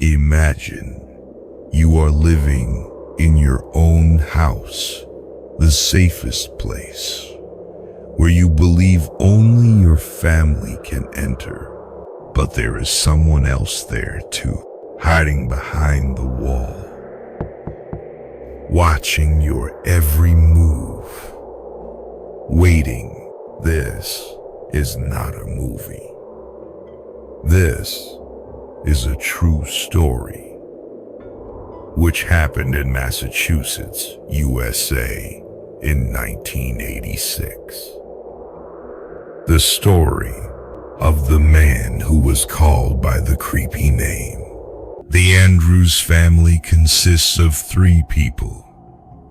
Imagine you are living in your own house, the safest place, where you believe only your family can enter. But there is someone else there too, hiding behind the wall, watching your every move, waiting. This is not a movie. This is a true story, which happened in Massachusetts, USA, in 1986. The story of the man who was called by the creepy name. The Andrews family consists of 3 people,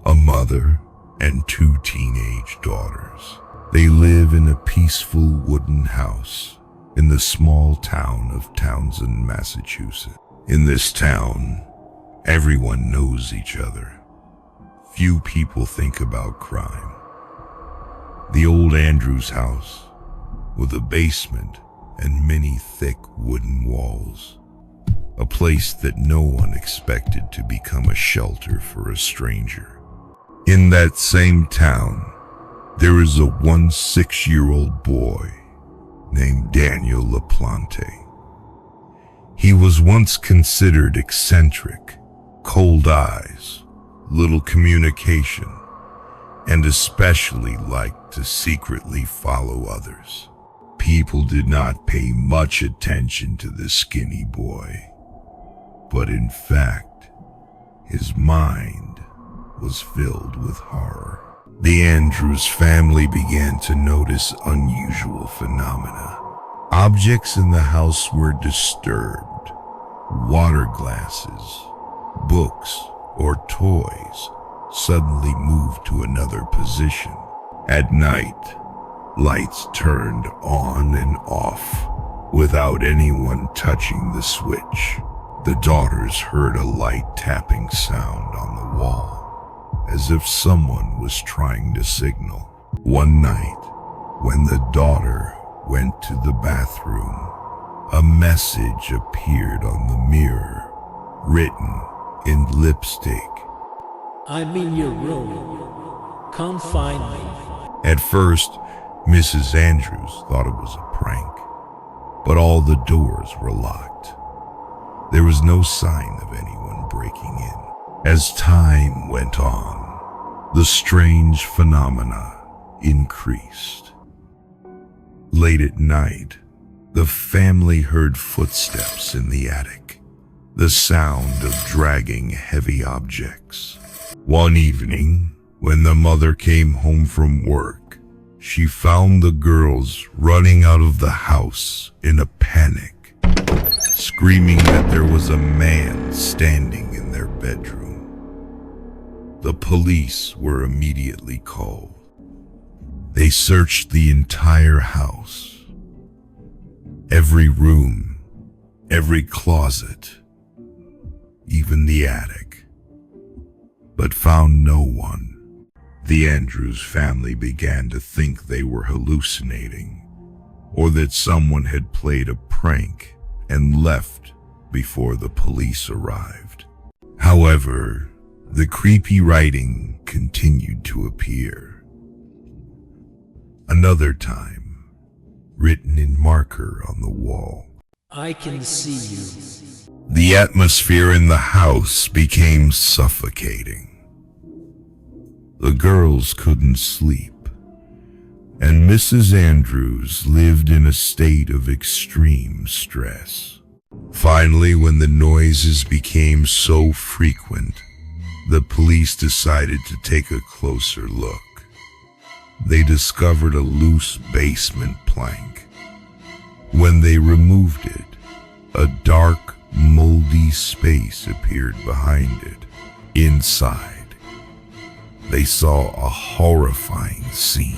a mother and 2 teenage daughters. They live in a peaceful wooden house in the small town of Townsend, Massachusetts. In this town, everyone knows each other. Few people think about crime. The old Andrews house, with a basement and many thick wooden walls, a place that no one expected to become a shelter for a stranger. In that same town, there is a 6-year-old boy named Daniel LaPlante. He was once considered eccentric, cold eyes, little communication, and especially liked to secretly follow others. People did not pay much attention to the skinny boy, but in fact, his mind was filled with horror. The Andrews family began to notice unusual phenomena. Objects in the house were disturbed. Water glasses, books, or toys suddenly moved to another position. At night, lights turned on and off without anyone touching the switch. The daughters heard a light tapping sound on the wall, as if someone was trying to signal. One night, when the daughter went to the bathroom, a message appeared on the mirror, written in lipstick. "I'm in your room. Come find me." At first, Mrs. Andrews thought it was a prank, but all the doors were locked. There was no sign of anyone breaking in. As time went on, the strange phenomena increased. Late at night, the family heard footsteps in the attic, the sound of dragging heavy objects. One evening, when the mother came home from work, she found the girls running out of the house in a panic, screaming that there was a man standing in their bedroom. The police were immediately called. They searched the entire house, every room, every closet, even the attic, but found no one. The Andrews family began to think they were hallucinating, or that someone had played a prank and left before the police arrived. However, the creepy writing continued to appear. Another time, written in marker on the wall. "I can see you." The atmosphere in the house became suffocating. The girls couldn't sleep, and Mrs. Andrews lived in a state of extreme stress. Finally, when the noises became so frequent, the police decided to take a closer look. They discovered a loose basement plank. When they removed it, a dark, moldy space appeared behind it. Inside, they saw a horrifying scene.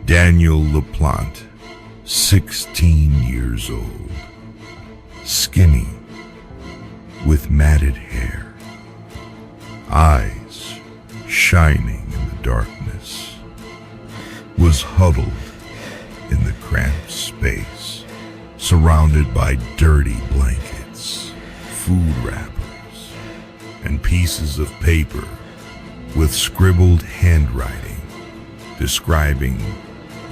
Daniel LaPlante, 16 years old, skinny, with matted hair, eyes shining in the darkness, was huddled in the cramped space, surrounded by dirty blankets, food wrappers and pieces of paper with scribbled handwriting describing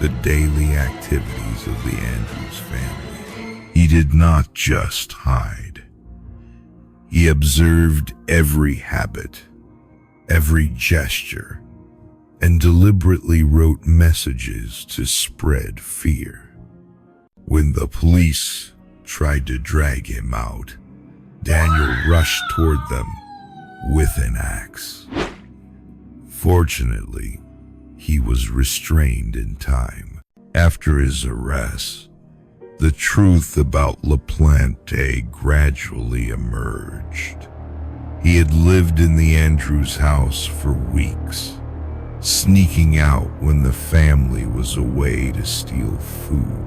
the daily activities of the Andrews family. He did not just hide. He observed every habit, every gesture, and deliberately wrote messages to spread fear. When the police tried to drag him out, Daniel rushed toward them with an axe. Fortunately, he was restrained in time. After his arrest, the truth about LaPlante gradually emerged. He had lived in the Andrews house for weeks, sneaking out when the family was away to steal food,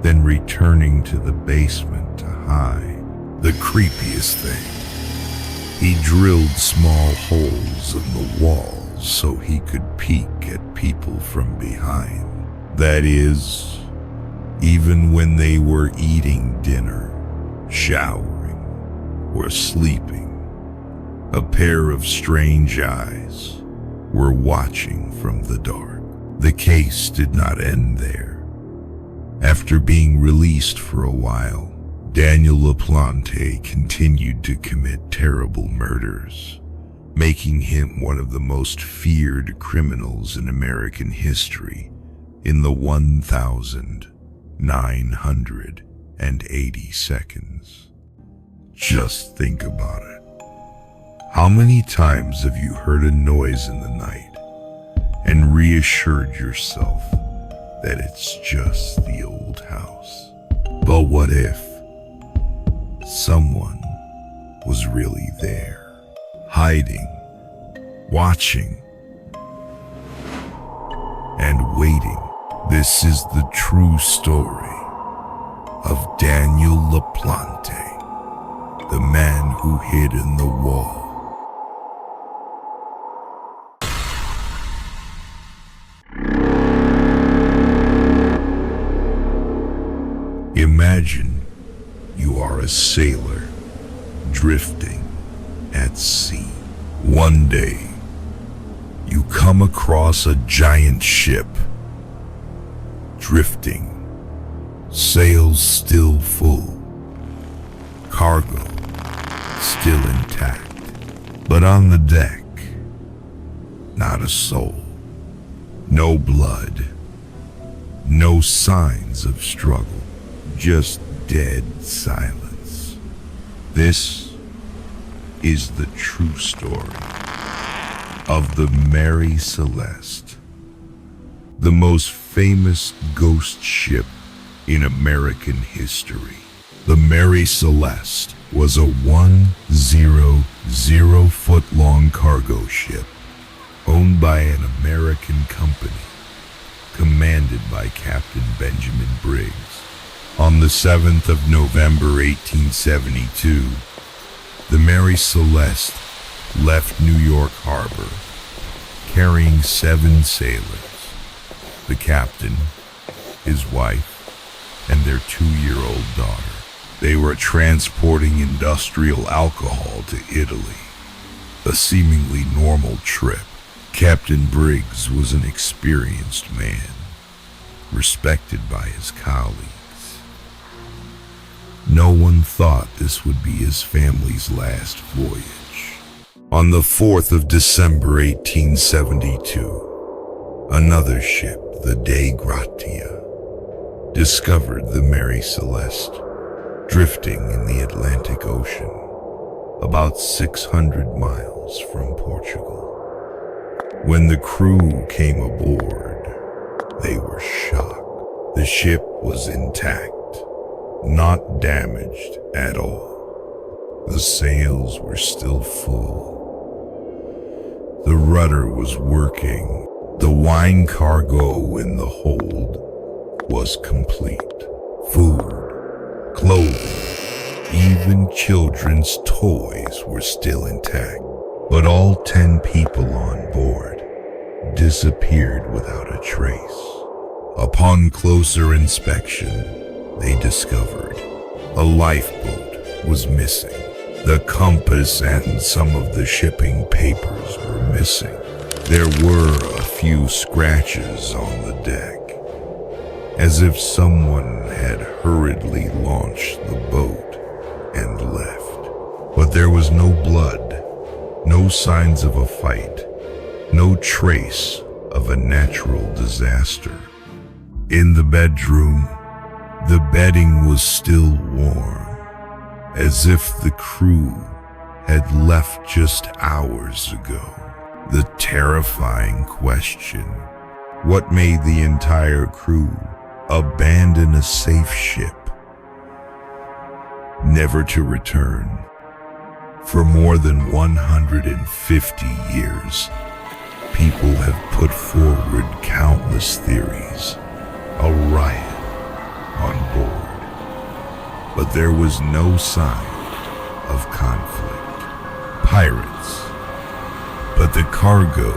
then returning to the basement to hide. The creepiest thing, he drilled small holes in the walls so he could peek at people from behind. That is, even when they were eating dinner, showering, or sleeping. A pair of strange eyes were watching from the dark. The case did not end there. After being released for a while, Daniel LaPlante continued to commit terrible murders, making him one of the most feared criminals in American history in the 1,980 seconds. Just think about it. How many times have you heard a noise in the night and reassured yourself that it's just the old house? But what if someone was really there, hiding, watching, and waiting? This is the true story of Daniel LaPlante, the man who hid in the wall. Imagine you are a sailor drifting at sea. One day, you come across a giant ship, drifting, sails still full, cargo still intact. But on the deck, not a soul, no blood, no signs of struggle, just dead silence. This is the true story of the Mary Celeste, the most famous ghost ship in American history. The Mary Celeste was a 100-foot-long cargo ship owned by an American company, commanded by Captain Benjamin Briggs. On the 7th of November 1872, the Mary Celeste left New York Harbor, carrying 7 sailors, the captain, his wife, and their 2-year-old daughter. They were transporting industrial alcohol to Italy, a seemingly normal trip. Captain Briggs was an experienced man, respected by his colleagues. No one thought this would be his family's last voyage. On the 4th of December 1872, another ship, the Dei Gratia, discovered the Mary Celeste drifting in the Atlantic Ocean, about 600 miles from Portugal. When the crew came aboard, they were shocked. The ship was intact, not damaged at all. The sails were still full. The rudder was working. The wine cargo in the hold was complete. Food, clothing, even children's toys were still intact. But all 10 people on board disappeared without a trace. Upon closer inspection, they discovered a lifeboat was missing. The compass and some of the shipping papers were missing. There were a few scratches on the deck, as if someone had hurriedly launched the boat and left. But there was no blood, no signs of a fight, no trace of a natural disaster. In the bedroom, the bedding was still warm, as if the crew had left just hours ago. The terrifying question, what made the entire crew abandon a safe ship, never to return? For more than 150 years, people have put forward countless theories. A riot on board, but there was no sign of conflict. Pirates, but the cargo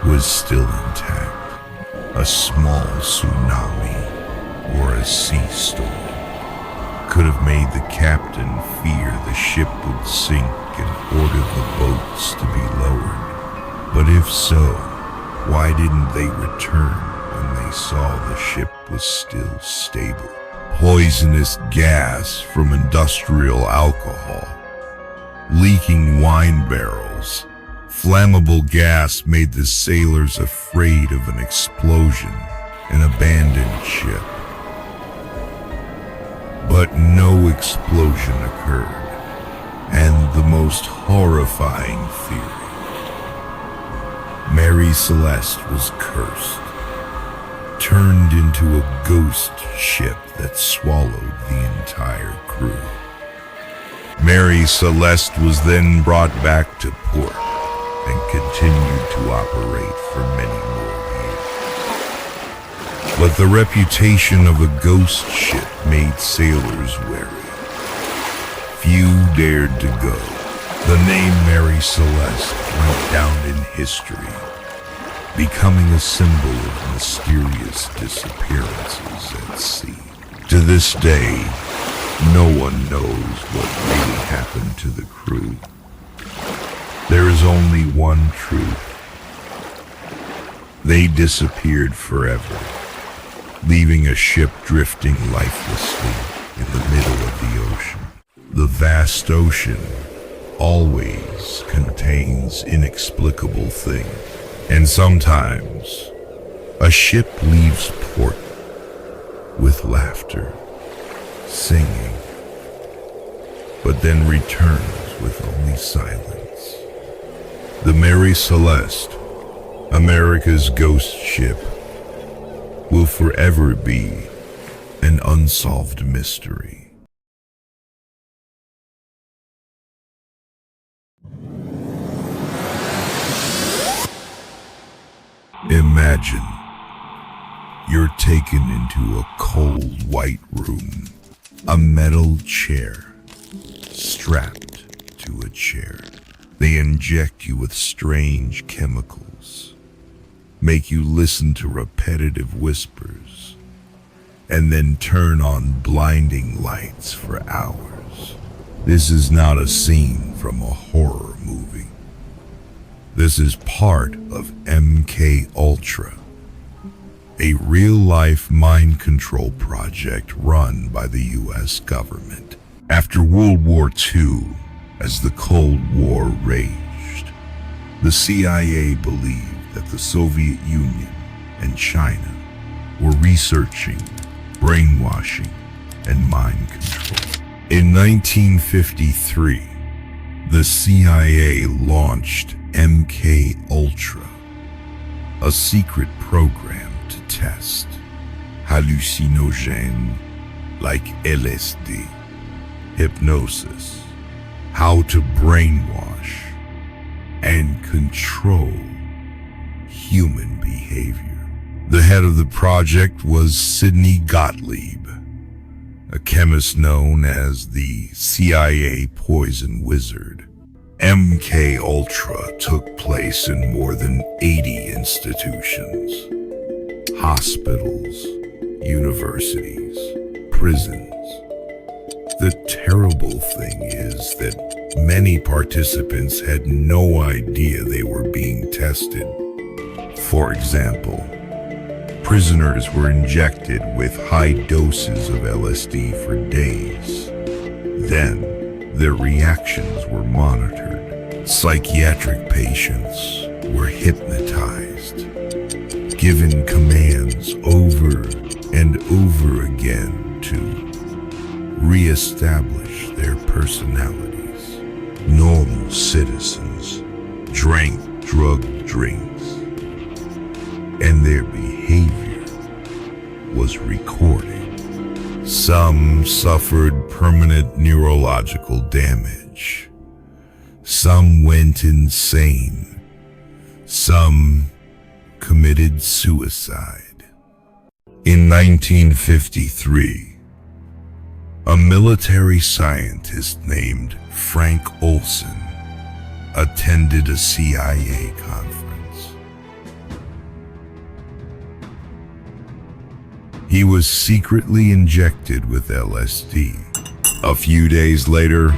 was still intact. A small tsunami or a sea storm could have made the captain fear the ship would sink and order the boats to be lowered. But if so, why didn't they return when they saw the ship was still stable? Poisonous gas from industrial alcohol, leaking wine barrels, flammable gas made the sailors afraid of an explosion, an abandoned ship. But no explosion occurred, and the most horrifying theory, Mary Celeste was cursed, turned into a ghost ship that swallowed the entire crew. Mary Celeste was then brought back to port and continued to operate for many more years. But the reputation of a ghost ship made sailors wary. Few dared to go. The name Mary Celeste went down in history, becoming a symbol of mysterious disappearances at sea. To this day, no one knows what really happened to the crew. There is only one truth. They disappeared forever, leaving a ship drifting lifelessly in the middle of the ocean. The vast ocean always contains inexplicable things. And sometimes, a ship leaves port with laughter, singing, but then returns with only silence. The Mary Celeste, America's ghost ship, will forever be an unsolved mystery. Imagine you're taken into a cold white room, a metal chair, strapped to a chair. They inject you with strange chemicals, make you listen to repetitive whispers, and then turn on blinding lights for hours. This is not a scene from a horror movie. This is part of MK Ultra, a real-life mind control project run by the US government. After World War II, as the Cold War raged, the CIA believed that the Soviet Union and China were researching, brainwashing, and mind control. In 1953, the CIA launched MK Ultra, a secret program to test hallucinogen like LSD, hypnosis, how to brainwash and control human behavior. The head of the project was Sidney Gottlieb, a chemist known as the CIA poison wizard. MK Ultra took place in more than 80 institutions, hospitals, universities, prisons. The terrible thing is that Many participants had no idea they were being tested. For example, prisoners were injected with high doses of LSD for days. Then, their reactions were monitored. Psychiatric patients were hypnotized, given commands over and over again to reestablish their personalities. Normal citizens drank drug drinks, and their behavior was recorded. Some suffered permanent neurological damage. Some went insane. Some committed suicide. In 1953, a military scientist named Frank Olson attended a CIA conference. He was secretly injected with LSD. A few days later,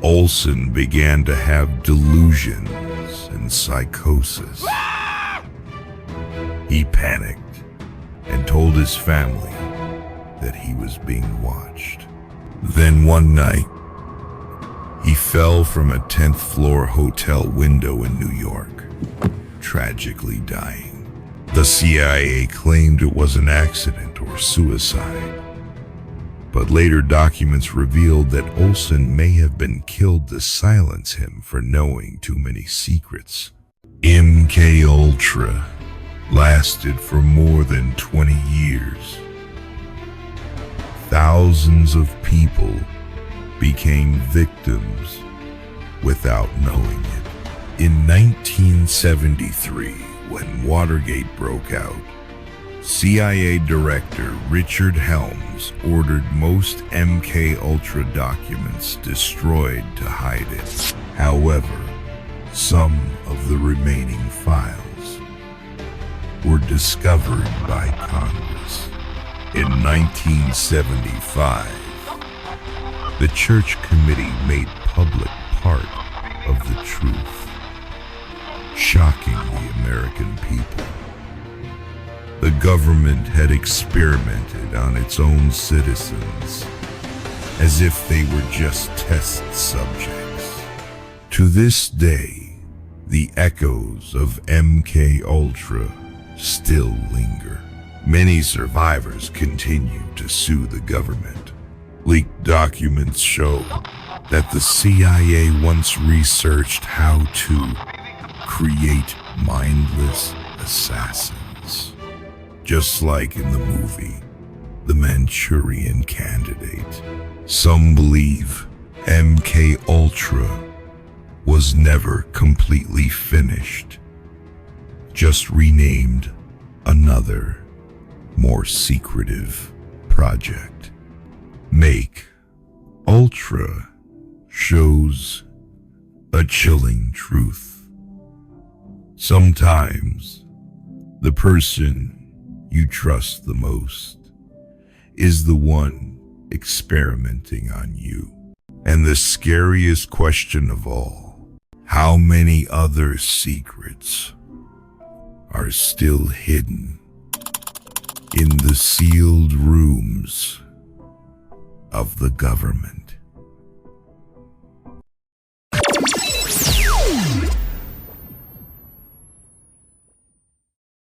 Olson began to have delusions and psychosis. He panicked and told his family that he was being watched. Then one night, he fell from a 10th floor hotel window in New York, tragically dying. The CIA claimed it was an accident or suicide, but later documents revealed that Olson may have been killed to silence him for knowing too many secrets. MK Ultra lasted for more than 20 years. Thousands of people became victims without knowing it. In 1973, when Watergate broke out, CIA Director Richard Helms ordered most MK Ultra documents destroyed to hide it. However, some of the remaining files were discovered by Congress. In 1975, the Church Committee made public part of the truth, shocking the American people. The government had experimented on its own citizens, as if they were just test subjects. To this day, the echoes of MK Ultra still linger. Many survivors continue to sue the government. Leaked documents show that the CIA once researched how to create mindless assassins. Just like in the movie, The Manchurian Candidate. Some believe MK Ultra was never completely finished, just renamed another, more secretive project. Make Ultra shows a chilling truth. Sometimes the person you trust the most is the one experimenting on you. And the scariest question of all, how many other secrets are still hidden in the sealed rooms of the government?